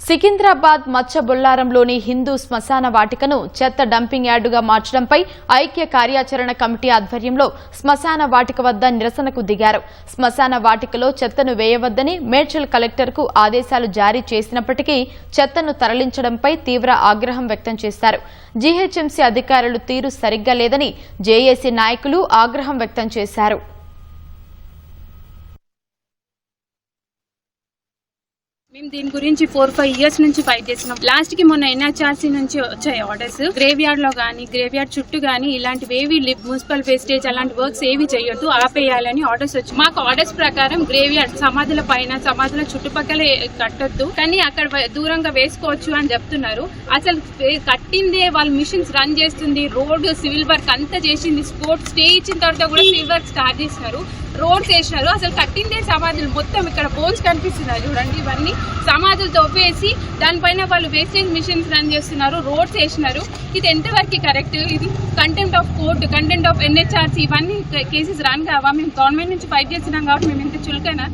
సికింద్రాబాద్ మచ్చబొల్లారంలోని హిందూ శ్మశాన వాటికను చెత్త డంపింగ్ యార్డుగా మార్చడంపై ఐక్య కార్యాచరణ కమిటీ ఆధ్వర్యంలో శ్మశాన వాటిక వద్ద నిరసనకు దిగారు. శ్మశాన వాటికలో చెత్తను వేయవద్దని మేడ్చల్ కలెక్టర్కు ఆదేశాలు జారీ చేసినప్పటికీ చెత్తను తరలించడంపై తీవ్ర ఆగ్రహం వ్యక్తం చేశారు. జీహెచ్ఎంసీ అధికారులు తీరు సరిగ్గా లేదని జేఏసీ నాయకులు ఆగ్రహం వ్యక్తం చేశారు. మేము దీని గురించి 4-5 ఇయర్స్ నుంచి ఫైట్ చేస్తున్నాం. లాస్ట్ కి మొన్న ఎన్హెచ్ఆర్సీ నుంచి వచ్చాయి ఆర్డర్స్. గ్రేవ్ యార్డ్ లో గానీ, గ్రేవ్ యార్డ్ చుట్టూ గానీ ఇలాంటివి ఏవి మున్సిపల్ వేస్టేజ్ అలాంటి వర్క్స్ ఏవి చేయొద్దు, ఆపేయాలని ఆర్డర్స్ వచ్చి మాకు ఆర్డర్స్ ప్రకారం గ్రేవ్ యార్డ్ సమాధుల పైన సమాధుల చుట్టుపక్కల కట్టొద్దు, కానీ అక్కడ దూరంగా వేసుకోవచ్చు అని చెప్తున్నారు. అసలు కట్టిందే వాళ్ళు మిషన్స్ రన్ చేస్తుంది, రోడ్ సివిల్ వర్క్ అంతా చేసింది, స్పోర్ట్స్ స్టే ఇచ్చిన తర్వాత కూడా సివిల్ వర్క్ స్టార్ట్ చేసినారు, రోడ్స్ వేసినారు. అసలు కట్టిందే సమాధులు. మొత్తం ఇక్కడ బోన్స్ కనిపిస్తున్నాయి చూడండి, ఇవన్నీ సమాధులు తవ్వేసి దానిపైన వాళ్ళు వేస్టేజ్ మిషన్స్ రన్ చేస్తున్నారు, రోడ్స్ వేసినారు. ఇది ఎంతవరకు కరెక్ట్? ఇది contempt of court, contempt of NHRC, ఇవన్నీ కేసెస్ రన్ కావా? మేము గవర్నమెంట్ నుంచి ఫైట్ చేస్తున్నాం కాబట్టి మేము ఎంత చులకైనా